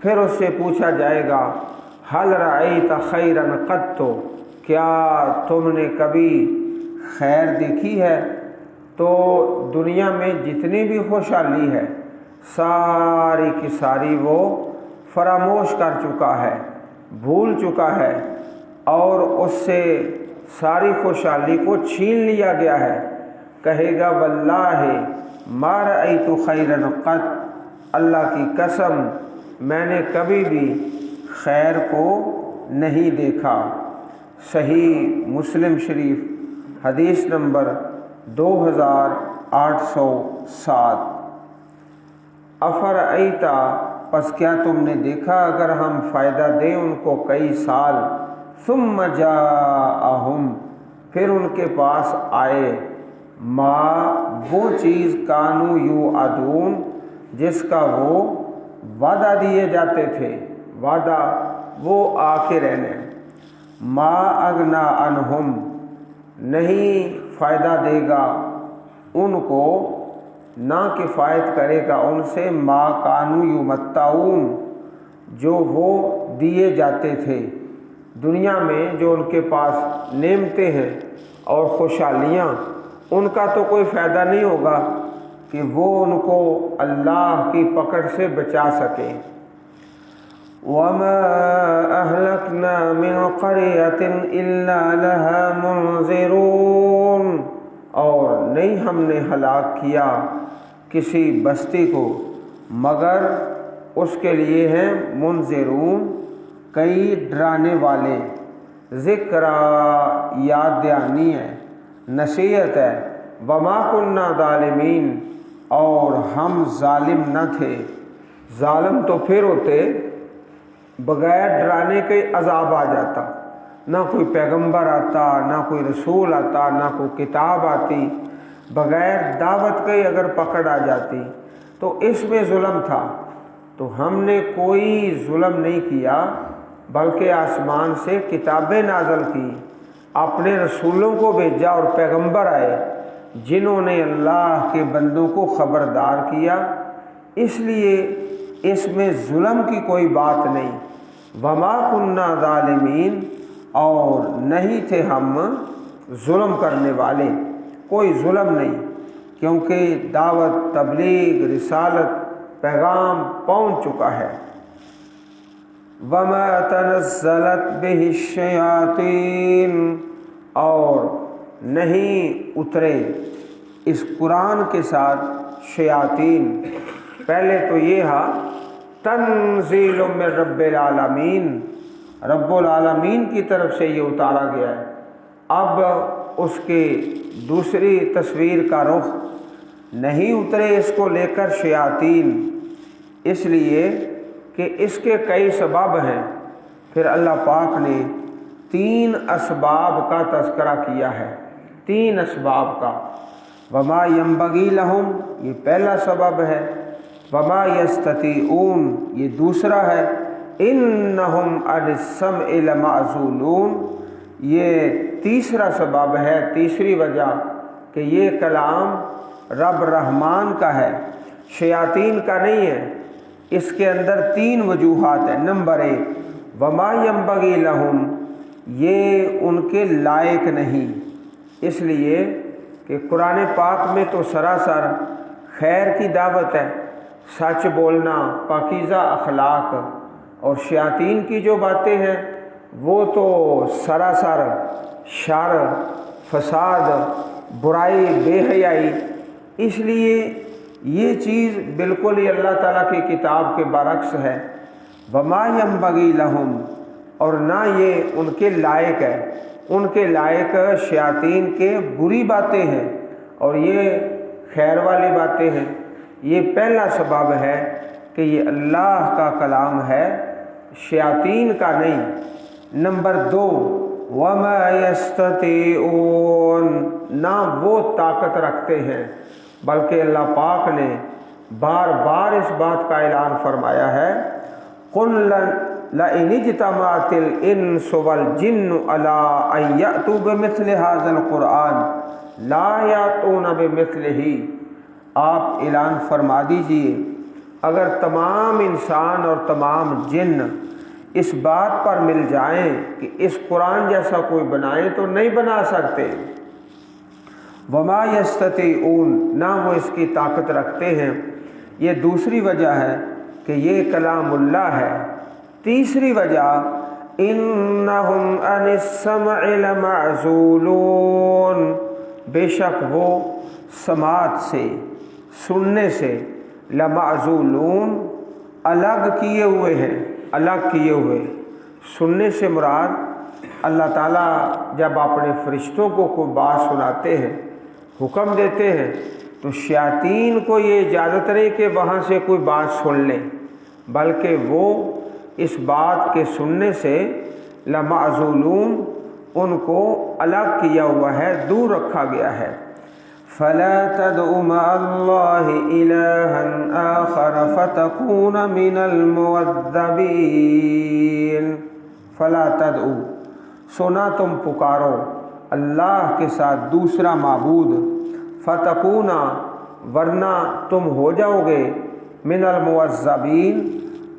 پھر اس سے پوچھا جائے گا حل رأیت خیرا قط، کیا تم نے کبھی خیر دیکھی ہے؟ تو دنیا میں جتنی بھی خوشحالی ہے ساری کی ساری وہ فراموش کر چکا ہے، بھول چکا ہے، اور اس سے ساری خوشحالی کو چھین لیا گیا ہے۔ کہے گا واللہ ما رأیت خیرا قط، اللہ کی قسم میں نے کبھی بھی خیر کو نہیں دیکھا۔ صحیح مسلم شریف حدیث نمبر 2807۔ افرأیتا، پس کیا تم نے دیکھا اگر ہم فائدہ دیں ان کو کئی سال، ثم جاءہم، پھر ان کے پاس آئے، ما وہ چیز کانوا یوعدون، جس کا وہ وعدہ دیے جاتے تھے، وعدہ وہ آ کے رہنے، ما اغنا عنہم، نہیں فائدہ دے گا ان کو، نہ کفایت کرے گا ان سے، ما کانوا یمتعون، جو وہ دیے جاتے تھے دنیا میں، جو ان کے پاس نعمتیں ہیں اور خوشحالیاں، ان کا تو کوئی فائدہ نہیں ہوگا کہ وہ ان کو اللہ کی پکڑ سے بچا سکیں۔ وَمَا أَهْلَكْنَا مِنْ قَرْيَةٍ إِلَّا لَهَا مُنذِرُونَ، اور نہیں ہم نے ہلاک کیا کسی بستی کو مگر اس کے لیے ہیں منذرون، کئی ڈرانے والے، ذکر یاد دہانی ہے، نصیحت ہے، وما كنا ظالمین، اور ہم ظالم نہ تھے۔ ظالم تو پھر ہوتے بغیر ڈرانے کے عذاب آ جاتا، نہ کوئی پیغمبر آتا، نہ کوئی رسول آتا، نہ کوئی کتاب آتی، بغیر دعوت کے اگر پکڑ آ جاتی تو اس میں ظلم تھا۔ تو ہم نے کوئی ظلم نہیں کیا بلکہ آسمان سے کتابیں نازل کی، اپنے رسولوں کو بھیجا اور پیغمبر آئے جنہوں نے اللہ کے بندوں کو خبردار کیا، اس لیے اس میں ظلم کی کوئی بات نہیں۔ وما كنا ظالمین، اور نہیں تھے ہم ظلم کرنے والے، کوئی ظلم نہیں، کیونکہ دعوت، تبلیغ، رسالت، پیغام پہنچ چکا ہے۔ وما تنزلت به الشیاطین، اور نہیں اترے اس قرآن کے ساتھ شیاطین۔ پہلے تو یہ ہے تنزیل من رب العالمین، رب العالمین کی طرف سے یہ اتارا گیا ہے۔ اب اس کے دوسری تصویر کا رخ، نہیں اترے اس کو لے کر شیاطین، اس لیے کہ اس کے کئی سبب ہیں۔ پھر اللہ پاک نے 3 اسباب کا تذکرہ کیا ہے، 3 اسباب کا۔ وما ينبغي لهم، یہ پہلا سبب ہے، وما يستطيعون یہ دوسرا ہے، انہم عن السمع لمعزولون یہ تیسرا سبب ہے، تیسری وجہ کہ یہ کلام رب رحمان کا ہے، شیاطین کا نہیں ہے۔ اس کے اندر 3 وجوہات ہیں۔ نمبر 1، وما ينبغي لهم، یہ ان کے لائق نہیں، اس لیے کہ قرآن پاک میں تو سراسر خیر کی دعوت ہے، سچ بولنا، پاکیزہ اخلاق، اور شیاطین کی جو باتیں ہیں وہ تو سراسر شر، فساد، برائی، بے حیائی۔ اس لیے یہ چیز بالکل ہی اللہ تعالیٰ کی کتاب کے برعکس ہے۔ وما ينبغي لهم، اور نہ یہ ان کے لائق ہے، ان کے لائق شیاطین کے بری باتیں ہیں اور یہ خیر والی باتیں ہیں۔ یہ پہلا سبب ہے کہ یہ اللہ کا کلام ہے، شیاطین کا نہیں۔ نمبر 2، وما يستطيعون، نہ وہ طاقت رکھتے ہیں، بلکہ اللہ پاک نے بار بار اس بات کا اعلان فرمایا ہے، قُلْ لَئِنِ اجْتَمَعَتِ الْإِنسُ وَالْجِنُّ عَلَىٰ أَن يَأْتُوا بِمِثْلِ هَٰذَا الْقُرْآنِ لَا يَأْتُونَ بِمِثْلِهِ، آپ اعلان فرما دیجئے اگر تمام انسان اور تمام جن اس بات پر مل جائیں کہ اس قرآن جیسا کوئی بنائے تو نہیں بنا سکتے۔ وما یستطیعون، نہ وہ اس کی طاقت رکھتے ہیں۔ یہ دوسری وجہ ہے کہ یہ کلام اللہ ہے۔ تیسری وجہ انہم عن السمع لمعزولون، بے شک وہ سماعت سے، سننے سے، لمعزولون، الگ کیے ہوئے ہیں، الگ کیے ہوئے۔ سننے سے مراد اللہ تعالیٰ جب اپنے فرشتوں کو کوئی بات سناتے ہیں، حکم دیتے ہیں، تو شیاطین کو یہ اجازت نہیں کہ وہاں سے کوئی بات سن لیں، بلکہ وہ اس بات کے سننے سے لمعزولون، ان کو الگ کیا ہوا ہے، دور رکھا گیا ہے۔ فلا تدع مع اللہ الہا آخر فتکون من المعذبین، فلا تدع، سنا تم پکارو اللہ کے ساتھ دوسرا معبود، فتکون، ورنہ تم ہو جاؤ گے، من المعذبین،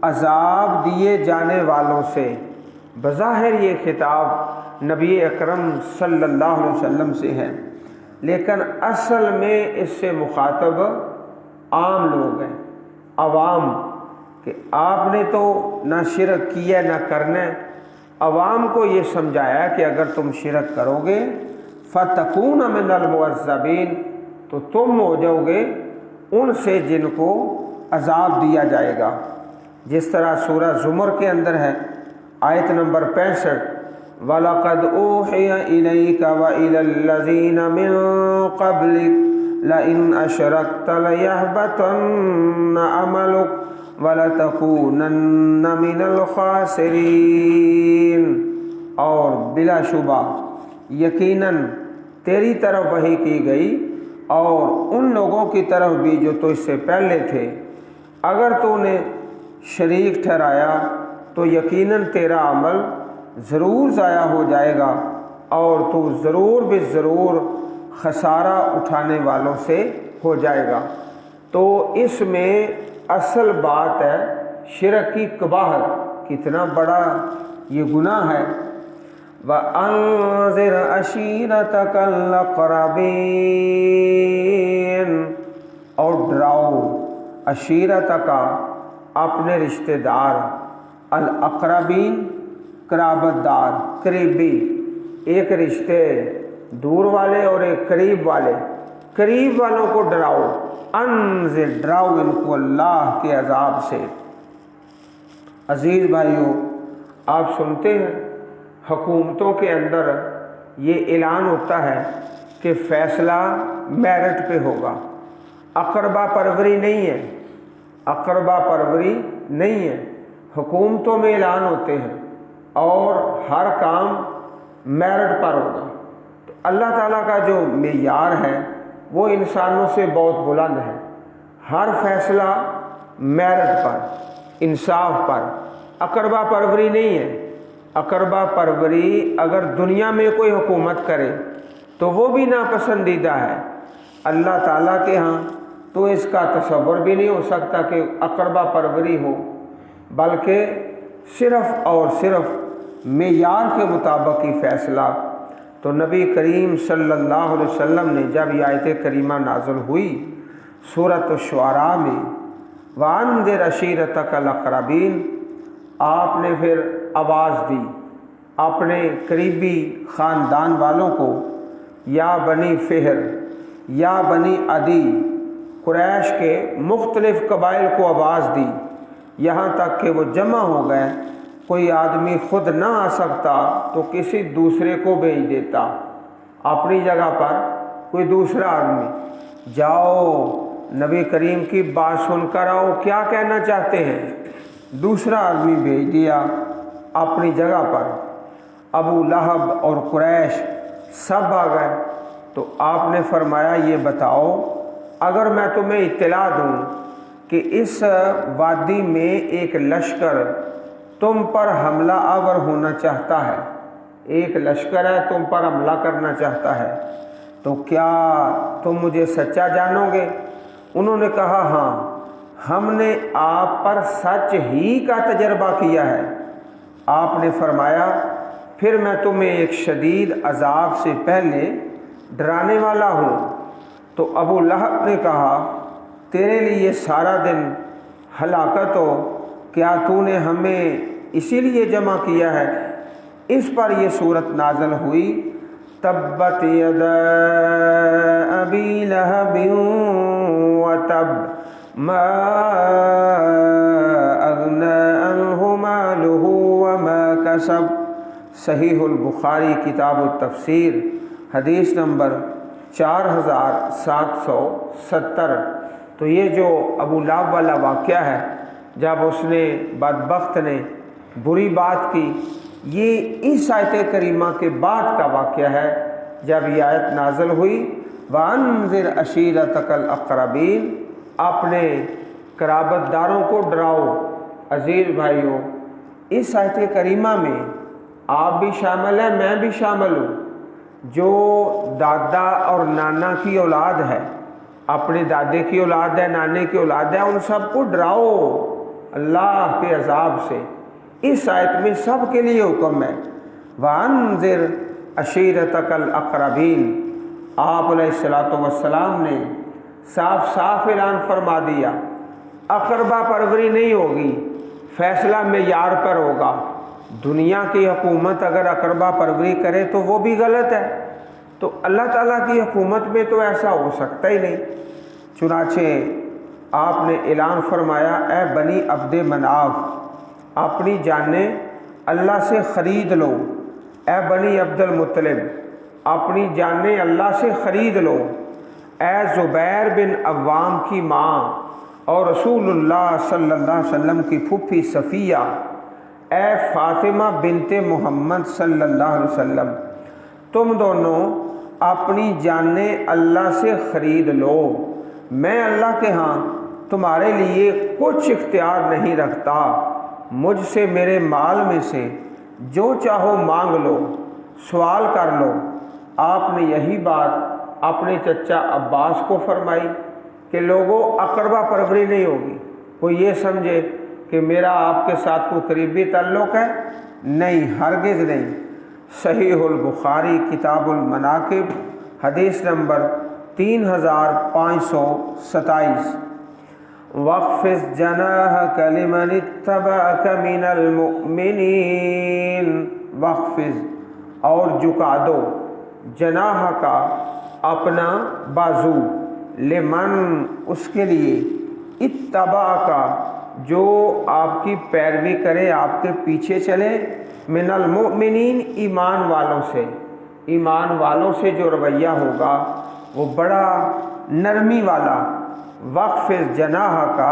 عذاب دیے جانے والوں سے۔ بظاہر یہ خطاب نبی اکرم صلی اللہ علیہ وسلم سے ہے، لیکن اصل میں اس سے مخاطب عام لوگ ہیں، عوام، کہ آپ نے تو نہ شرک کیا نہ کرنا ہے۔ عوام کو یہ سمجھایا کہ اگر تم شرک کرو گے فتکون من المعذبین، تو تم ہو جاؤ گے ان سے جن کو عذاب دیا جائے گا، جس طرح سورہ زمر کے اندر ہے، آیت نمبر 65، وَلَقَدْ أُوحِيَ إِلَيْكَ وَإِلَى الَّذِينَ مِن قَبْلِكَ لَئِنْ أَشْرَكْتَ لَيَحْبَطَنَّ عَمَلُكَ وَلَتَكُونَنَّ مِنَ الْخَاسِرِينَ، اور بلا شبہ یقیناً تیری طرف وحی کی گئی اور ان لوگوں کی طرف بھی جو تو اس سے پہلے تھے، اگر تو نے شریک ٹھہرایا تو یقیناً تیرا عمل ضرور ضائع ہو جائے گا اور تو ضرور ضرور خسارہ اٹھانے والوں سے ہو جائے گا۔ تو اس میں اصل بات ہے شرک کی قباحت، کتنا بڑا یہ گناہ ہے۔ وَأَنذِرْ عَشِيرَتَكَ الْأَقْرَبِينَ، اور ڈراؤ عشیرتک، اپنے رشتہ دار، الاقربین، قرابت دار، قریبی، ایک رشتے دور والے اور ایک قریب والے، قریب والوں کو ڈراؤ، انذر، ڈراؤ ان کو اللہ کے عذاب سے۔ عزیز بھائیو، آپ سنتے ہیں حکومتوں کے اندر یہ اعلان ہوتا ہے کہ فیصلہ میرٹ پہ ہوگا، اقربا پروری نہیں ہے، اقربا پروری نہیں ہے، حکومتوں میں اعلان ہوتے ہیں اور ہر کام میرٹ پر ہوگا۔ تو اللہ تعالیٰ کا جو معیار ہے وہ انسانوں سے بہت بلند ہے، ہر فیصلہ میرٹ پر، انصاف پر، اقربا پروری نہیں ہے۔ اقربا پروری اگر دنیا میں کوئی حکومت کرے تو وہ بھی ناپسندیدہ ہے، اللہ تعالیٰ کے ہاں تو اس کا تصور بھی نہیں ہو سکتا کہ اقربا پروری ہو، بلکہ صرف اور صرف معیار کے مطابق ہی فیصلہ۔ تو نبی کریم صلی اللہ علیہ وسلم نے جب یہ آیت کریمہ نازل ہوئی سورۃ الشعراء میں، وَأَنذِرْ عَشِيرَتَكَ الْأَقْرَبِينَ، آپ نے پھر آواز دی اپنے قریبی خاندان والوں کو، یا بنی فہر، یا بنی عدی، قریش کے مختلف قبائل کو آواز دی، یہاں تک کہ وہ جمع ہو گئے۔ کوئی آدمی خود نہ آ سکتا تو کسی دوسرے کو بھیج دیتا، اپنی جگہ پر کوئی دوسرا آدمی، جاؤ نبی کریم کی بات سن کر آؤ، کیا کہنا چاہتے ہیں، دوسرا آدمی بھیج دیا اپنی جگہ پر۔ ابو لہب اور قریش سب آ گئے، تو آپ نے فرمایا یہ بتاؤ، اگر میں تمہیں اطلاع دوں کہ اس وادی میں ایک لشکر تم پر حملہ آور ہونا چاہتا ہے، ایک لشکر ہے تم پر حملہ کرنا چاہتا ہے، تو کیا تم مجھے سچا جانو گے؟ انہوں نے کہا ہاں۔ ہم نے آپ پر سچ ہی کا تجربہ کیا ہے۔ آپ نے فرمایا پھر میں تمہیں ایک شدید عذاب سے پہلے ڈرانے والا ہوں۔ تو ابو لہب نے کہا تیرے لیے سارا دن ہلاکت ہو، کیا تو نے ہمیں اسی لیے جمع کیا ہے؟ اس پر یہ صورت نازل ہوئی تبت یدا ابی لہب وتب ما اغنی عنہ مالہ وما کسب۔ صحیح البخاری کتاب التفسیر حدیث نمبر 4770۔ تو یہ جو ابو لہب والا واقعہ ہے، جب اس نے بدبخت نے بری بات کی، یہ اس آیت کریمہ کے بعد کا واقعہ ہے جب یہ آیت نازل ہوئی وَأَنذِرْ عَشِيرَتَكَ الْأَقْرَبِينَ، اپنے قرابت داروں کو ڈراؤ۔ عزیز بھائیوں، اس آیت کریمہ میں آپ بھی شامل ہیں، میں بھی شامل ہوں۔ جو دادا اور نانا کی اولاد ہے، اپنے دادے کی اولاد ہے، نانے کی اولاد ہے، ان سب کو ڈراؤ اللہ کے عذاب سے۔ اس آیت میں سب کے لیے حکم ہے وَأَنذِرْ عَشِيرَتَكَ الْأَقْرَبِينَ۔ آپ علیہ السلام نے صاف صاف اعلان فرما دیا اقربا پروری نہیں ہوگی، فیصلہ معیار پر ہوگا۔ دنیا کی حکومت اگر اقربا پروری کرے تو وہ بھی غلط ہے، تو اللہ تعالیٰ کی حکومت میں تو ایسا ہو سکتا ہی نہیں۔ چنانچہ آپ نے اعلان فرمایا اے بنی عبد مناف، اپنی جانیں اللہ سے خرید لو۔ اے بنی عبد المطلب، اپنی جانیں اللہ سے خرید لو۔ اے زبیر بن عوام کی ماں اور رسول اللہ صلی اللہ علیہ وسلم کی پھوپھی صفیہ، اے فاطمہ بنت محمد صلی اللہ علیہ وسلم، تم دونوں اپنی جانیں اللہ سے خرید لو۔ میں اللہ کے ہاں تمہارے لیے کچھ اختیار نہیں رکھتا، مجھ سے میرے مال میں سے جو چاہو مانگ لو، سوال کر لو۔ آپ نے یہی بات اپنے چچا عباس کو فرمائی کہ لوگوں اقربا پروری نہیں ہوگی، کوئی یہ سمجھے کہ میرا آپ کے ساتھ کوئی قریبی تعلق ہے، نہیں، ہرگز نہیں۔ صحیح البخاری کتاب المناقب حدیث نمبر 3527۔ وَاخْفِضْ جَنَاحَكَ لِمَنِ اتَّبَعَكَ مِنَ الْمُؤْمِنِينَ۔ وَاخْفِضْ، اور جھکا دو، جناح کا اپنا بازو، لمن اس کے لیے، اتبع کا جو آپ کی پیروی کرے، آپ کے پیچھے چلے، من المؤمنین ایمان والوں سے۔ ایمان والوں سے جو رویہ ہوگا وہ بڑا نرمی والا۔ وَاخْفِضْ جناح کا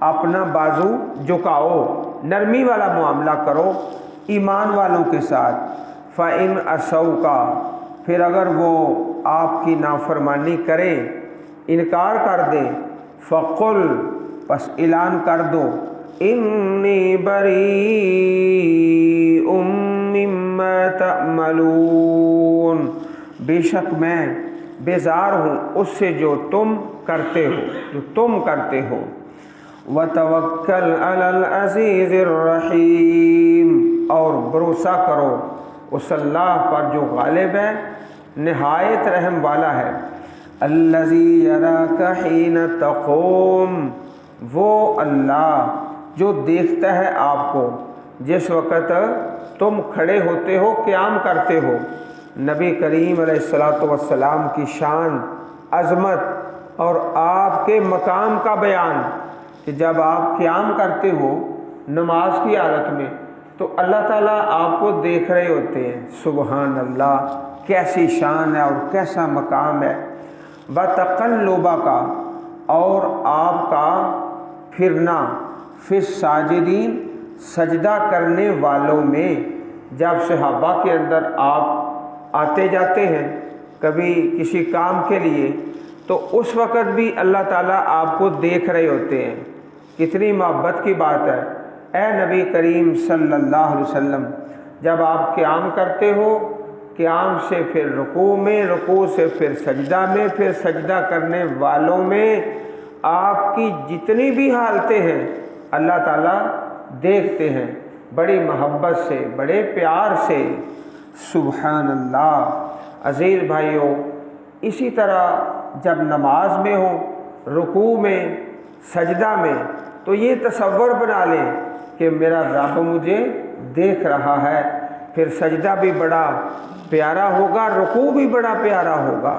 اپنا بازو جھکاؤ، نرمی والا معاملہ کرو ایمان والوں کے ساتھ۔ فَإِنْ عَصَوْكَ، پھر اگر وہ آپ کی نافرمانی کریں، انکار کر دیں، فَقُلْ، پس اعلان کر دو، اِنِّي بَرِيءٌ مِّمَّا تَعْمَلُونَ، بے شک میں بیزار ہوں اس سے جو تم کرتے ہو، وَتَوَكَّلْ عَلَى الْعَزِيزِ الرَّحِيمِ، اور بھروسہ کرو اس اللہ پر جو غالب ہے، نہایت رحم والا ہے۔ الَّذِي يَرَاكَ حِينَ تَقُومُ، وہ اللہ جو دیکھتا ہے آپ کو جس وقت تم کھڑے ہوتے ہو، قیام کرتے ہو۔ نبی کریم علیہ السلام کی شان، عظمت اور آپ کے مقام کا بیان کہ جب آپ قیام کرتے ہو نماز کی حالت میں تو اللہ تعالیٰ آپ کو دیکھ رہے ہوتے ہیں۔ سبحان اللہ، کیسی شان ہے اور کیسا مقام ہے۔ وَتَقَلُّبَكَ، اور آپ کا پھرنا، فی الساجدین، سجدہ کرنے والوں میں۔ جب صحابہ کے اندر آپ آتے جاتے ہیں کبھی کسی کام کے لیے تو اس وقت بھی اللہ تعالیٰ آپ کو دیکھ رہے ہوتے ہیں۔ کتنی محبت کی بات ہے۔ اے نبی کریم صلی اللہ علیہ وسلم، جب آپ قیام کرتے ہو، قیام سے پھر رکوع میں، رکوع سے پھر سجدہ میں، پھر سجدہ کرنے والوں میں آپ کی جتنی بھی حالتیں ہیں اللہ تعالیٰ دیکھتے ہیں، بڑی محبت سے، بڑے پیار سے۔ سبحان اللہ۔ عزیز بھائیوں، اسی طرح جب نماز میں ہو، رکوع میں، سجدہ میں، تو یہ تصور بنا لیں کہ میرا رب مجھے دیکھ رہا ہے، پھر سجدہ بھی بڑا پیارا ہوگا، رکوع بھی بڑا پیارا ہوگا۔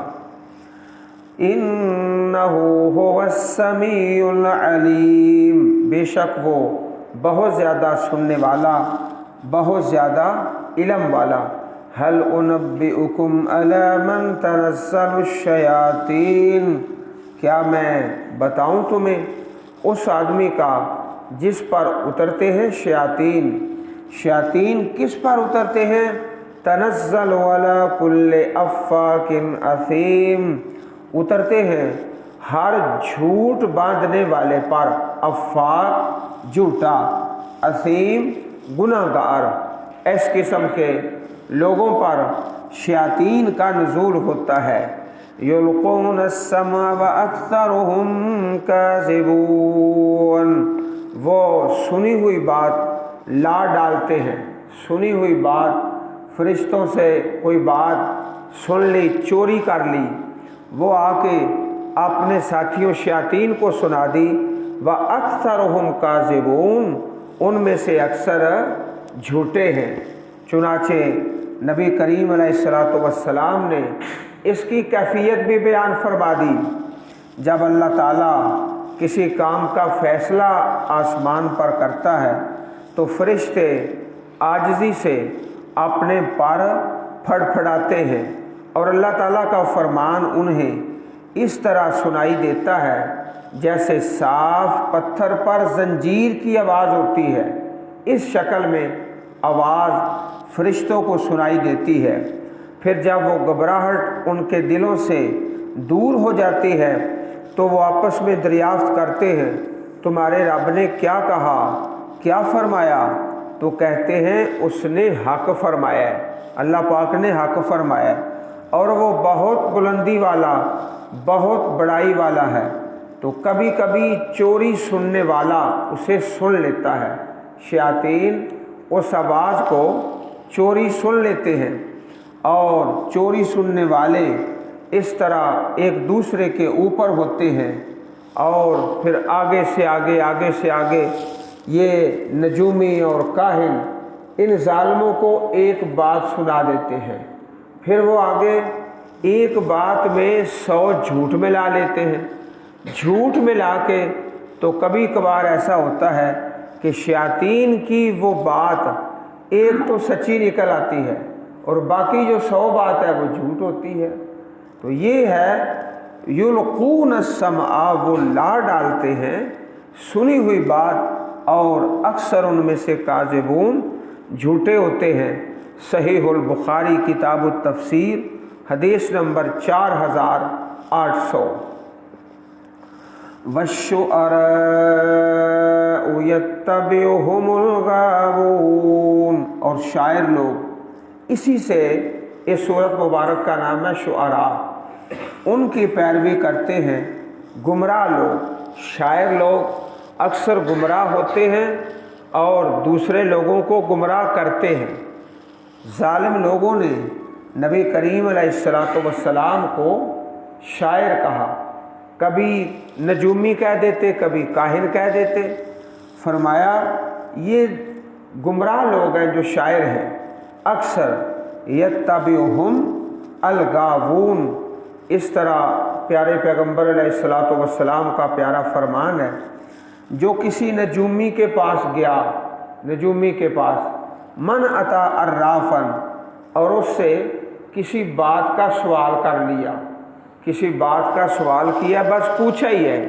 انہ هو السمیع العلیم، بے شک وہ بہت زیادہ سننے والا، بہت زیادہ علم والا۔ هل انبئکم علی من تنزل الشیاطین، کیا میں بتاؤں تمہیں اس آدمی کا جس پر اترتے ہیں شیاطین۔ شیاطین کس پر اترتے ہیں؟ تنزل علی کل افاک اثیم، اترتے ہیں ہر جھوٹ باندھنے والے پر۔ افاک جھوٹا، اثیم گناہ گار، اس قسم کے لوگوں پر شیاطین کا نزول ہوتا ہے۔ یلقون السمع واکثرهم کاذبون، وہ سنی ہوئی بات لا ڈالتے ہیں، سنی ہوئی بات، فرشتوں سے کوئی بات سن لی، چوری کر لی، وہ آ کے اپنے ساتھیوں شیاطین کو سنا دی۔ وَأَكْثَرُهُمْ كَاذِبُونَ، ان میں سے اکثر جھوٹے ہیں۔ چنانچہ نبی کریم علیہ السلام نے اس کی کیفیت بھی بیان فرما دی۔ جب اللہ تعالیٰ کسی کام کا فیصلہ آسمان پر کرتا ہے تو فرشتے عاجزی سے اپنے پر پھڑ پھڑاتے ہیں، اور اللہ تعالیٰ کا فرمان انہیں اس طرح سنائی دیتا ہے جیسے صاف پتھر پر زنجیر کی آواز ہوتی ہے، اس شکل میں آواز فرشتوں کو سنائی دیتی ہے۔ پھر جب وہ گھبراہٹ ان کے دلوں سے دور ہو جاتی ہے تو وہ آپس میں دریافت کرتے ہیں تمہارے رب نے کیا کہا، کیا فرمایا؟ تو کہتے ہیں اس نے حق فرمایا ہے، اللہ پاک نے حق فرمایا ہے، اور وہ بہت بلندی والا، بہت بڑائی والا ہے۔ تو کبھی کبھی چوری سننے والا اسے سن لیتا ہے، شیاطین اس آواز کو چوری سن لیتے ہیں، اور چوری سننے والے اس طرح ایک دوسرے کے اوپر ہوتے ہیں، اور پھر آگے سے آگے، آگے سے آگے یہ نجومی اور کاہن ان ظالموں کو ایک بات سنا دیتے ہیں، پھر وہ آگے ایک بات میں 100 جھوٹ ملا لیتے ہیں۔ جھوٹ ملا کے تو کبھی کبھار ایسا ہوتا ہے کہ شیاطین کی وہ بات ایک تو سچی نکل آتی ہے اور باقی جو 100 بات ہے وہ جھوٹ ہوتی ہے۔ تو یہ ہے یلقون السمع، وہ لا ڈالتے ہیں سنی ہوئی بات، اور اکثر ان میں سے کاذبون، جھوٹے ہوتے ہیں۔ صحیح البخاری کتاب التفسیر حدیث نمبر 4800۔ وَالشُّعَرَاءُ يَتَّبِعُهُمُ الْغَاوُونَ، اور شاعر لوگ، اسی سے اس سورت مبارک کا نام ہے شعراء، ان کی پیروی کرتے ہیں گمراہ لوگ۔ شاعر لوگ اکثر گمراہ ہوتے ہیں اور دوسرے لوگوں کو گمراہ کرتے ہیں۔ ظالم لوگوں نے نبی کریم علیہ السلام کو شاعر کہا، کبھی نجومی کہہ دیتے، کبھی کاہن کہہ دیتے۔ فرمایا یہ گمراہ لوگ ہیں جو شاعر ہیں، اکثر یتبعہم الغاوون، اس طرح پیارے پیغمبر علیہ السلام کا پیارا فرمان ہے، جو کسی نجومی کے پاس گیا، نجومی کے پاس، من اتا عرافن، اور اس سے کسی بات کا سوال کر لیا، کسی بات کا سوال کیا، بس پوچھا ہی ہے،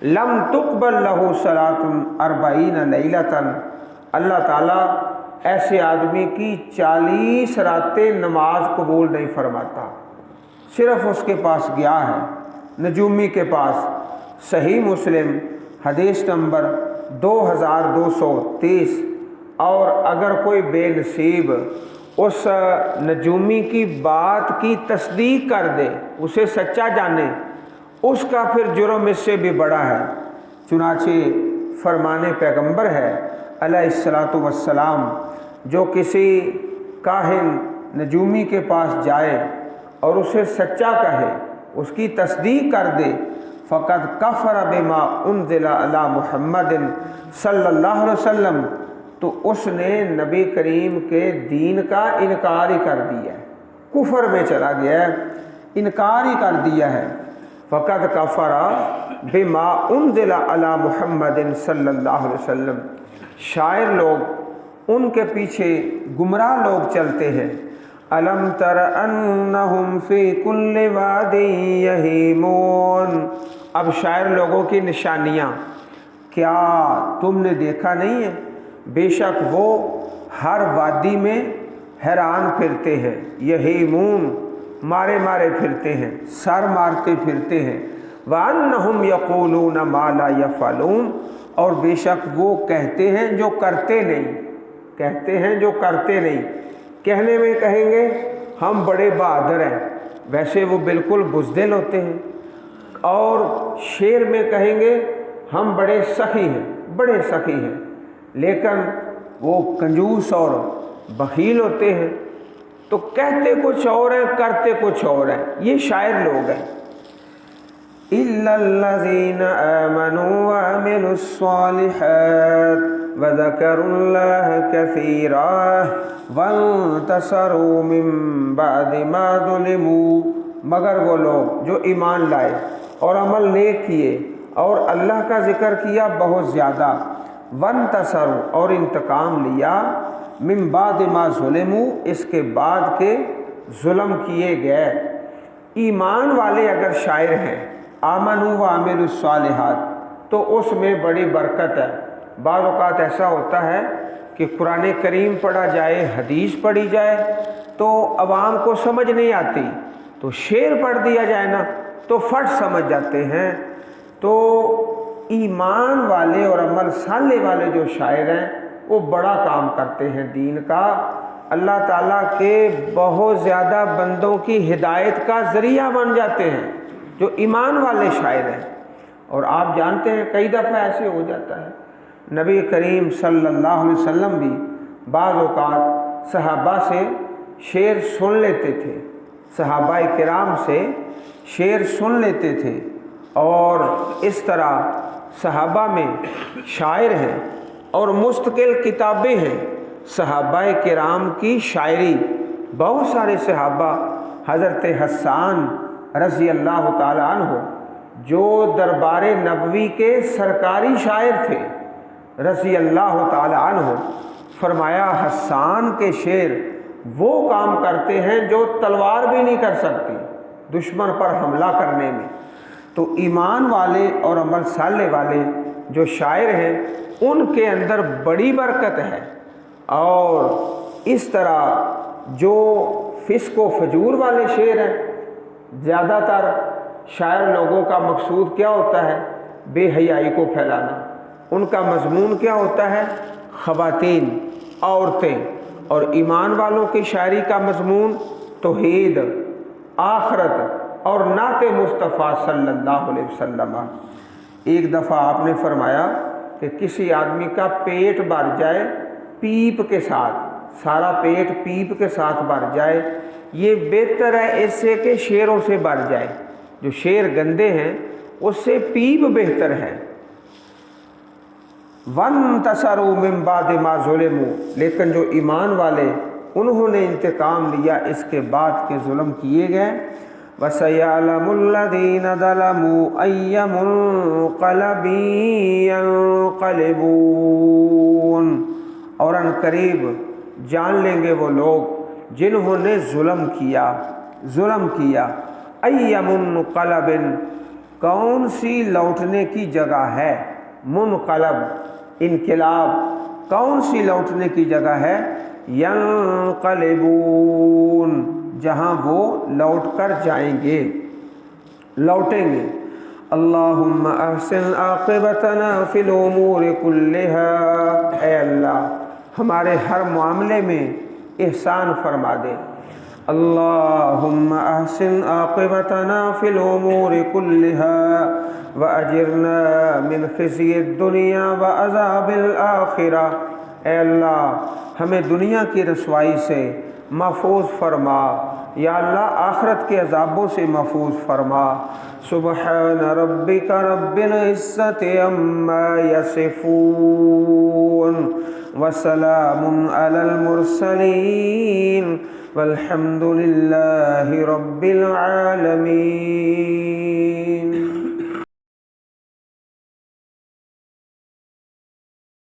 لم تقبل لہ صلاۃ 40 لیلۃ، اللہ تعالیٰ ایسے آدمی کی 40 راتیں نماز قبول نہیں فرماتا۔ صرف اس کے پاس گیا ہے، نجومی کے پاس۔ صحیح مسلم حدیث نمبر 2230۔ اور اگر کوئی بے نصیب اس نجومی کی بات کی تصدیق کر دے، اسے سچا جانے، اس کا پھر جرم اس سے بھی بڑا ہے۔ چنانچہ فرمان پیغمبر ہے علیہ الصلاۃ والسلام، جو کسی کاہن نجومی کے پاس جائے اور اسے سچا کہے، اس کی تصدیق کر دے، فقط کفر بما انزل علی محمد صلی اللہ علیہ وسلم، تو اس نے نبی کریم کے دین کا انکار ہی کر دیا ہے، کفر میں چلا گیا ہے، انکار ہی کر دیا ہے۔ فقط کفر بما انزل علی محمد صلی اللہ علیہ وسلم۔ شاعر لوگ، ان کے پیچھے گمراہ لوگ چلتے ہیں۔ الم تر انہم فی کل واد یہیمون۔ اب شاعر لوگوں کی نشانیاں، کیا تم نے دیکھا نہیں ہے، بے شک وہ ہر وادی میں حیران پھرتے ہیں، یہیمون مارے مارے پھرتے ہیں، سر مارتے پھرتے ہیں، وَأَنَّهُمْ يَقُولُونَ مَا لَا يَفْعَلُونَ، اور بے شک وہ کہتے ہیں جو کرتے نہیں، کہتے ہیں جو کرتے نہیں۔ کہنے میں کہیں گے ہم بڑے بہادر ہیں، ویسے وہ بالکل بزدل ہوتے ہیں، اور شعر میں کہیں گے ہم بڑے سخی ہیں، بڑے سخی ہیں، لیکن وہ کنجوس اور بخیل ہوتے ہیں۔ تو کہتے کچھ اور ہیں، کرتے کچھ اور ہیں، یہ شاعر لوگ ہیں۔ إِلَّا الَّذِينَ آمَنُوا وَعَمِلُوا الصَّالِحَاتِ وَذَكَرُوا اللَّهَ كَثِيرًا وَانتَصَرُوا مِن بَعْدِ مَا ظُلِمُوا، مگر وہ لوگ جو ایمان لائے اور عمل نیک کیے اور اللہ کا ذکر کیا بہت زیادہ، وانتصروا اور انتقام لیا، من بعد ما ظلموا اس کے بعد کے ظلم کیے گئے۔ ایمان والے اگر شاعر ہیں، آمنوا وعملوا الصالحات، تو اس میں بڑی برکت ہے۔ بعض اوقات ایسا ہوتا ہے کہ قرآن کریم پڑھا جائے، حدیث پڑھی جائے تو عوام کو سمجھ نہیں آتی، تو شعر پڑھ دیا جائے نا تو فٹ سمجھ جاتے ہیں۔ تو ایمان والے اور عمل صالح والے جو شاعر ہیں وہ بڑا کام کرتے ہیں دین کا، اللہ تعالیٰ کے بہت زیادہ بندوں کی ہدایت کا ذریعہ بن جاتے ہیں جو ایمان والے شاعر ہیں۔ اور آپ جانتے ہیں کئی دفعہ ایسے ہو جاتا ہے، نبی کریم صلی اللہ علیہ وسلم بھی بعض اوقات صحابہ سے شعر سن لیتے تھے، صحابہ کرام سے شعر سن لیتے تھے، اور اس طرح صحابہ میں شاعر ہیں اور مستقل کتابیں ہیں صحابہ کرام کی شاعری۔ بہت سارے صحابہ، حضرت حسان رضی اللہ تعالی عنہ جو دربار نبوی کے سرکاری شاعر تھے رضی اللہ تعالی عنہ، فرمایا حسان کے شعر وہ کام کرتے ہیں جو تلوار بھی نہیں کر سکتی دشمن پر حملہ کرنے میں۔ تو ایمان والے اور عمل صالح والے جو شاعر ہیں ان کے اندر بڑی برکت ہے، اور اس طرح جو فسق و فجور والے شعر ہیں، زیادہ تر شاعر لوگوں کا مقصود کیا ہوتا ہے؟ بے حیائی کو پھیلانا۔ ان کا مضمون کیا ہوتا ہے؟ خواتین، عورتیں۔ اور ایمان والوں کی شاعری کا مضمون توحید، آخرت اور نعت مصطفیٰ صلی اللہ علیہ وسلم۔ ایک دفعہ آپ نے فرمایا کہ کسی آدمی کا پیٹ بھر جائے پیپ کے ساتھ، سارا پیٹ پیپ کے ساتھ بھر جائے، یہ بہتر ہے اس سے کہ شعروں سے بھر جائے۔ جو شعر گندے ہیں اس سے پیپ بہتر ہے۔ وَانْتَصَرُوا مِن بَعْدِ مَا ظُلِمُوا، لیکن جو ایمان والے انہوں نے انتقام لیا اس کے بعد کے ظلم کیے گئے۔ وَسَيَعْلَمُ الَّذِينَ ظَلَمُوا أَيَّ مُنقَلَبٍ يَنقَلِبُونَ، اور ان قریب جان لیں گے وہ لوگ جنہوں نے ظلم کیا۔ أَيَّ مُنقَلَبٍ، کون سی لوٹنے کی جگہ ہے؟ منقلب، انقلاب، کون سی لوٹنے کی جگہ ہے؟ ینقلبون، جہاں وہ لوٹ کر جائیں گے، لوٹیں گے۔ اللہم احسن عاقبتنا فی الامور کلہا، اے اللہ ہمارے ہر معاملے میں احسان فرما دے، اللهم أحسن عاقبتنا في الأمور كلها وأجرنا من خزي الدنيا وعذاب الآخرة۔ اے اللہ ہمیں دنیا کی رسوائی سے محفوظ فرما، یا اللہ آخرت کے عذابوں سے محفوظ فرما۔ سبحان ربک رب العزت عما یصفون وسلام علی المرسلین والحمد للہ رب العالمین۔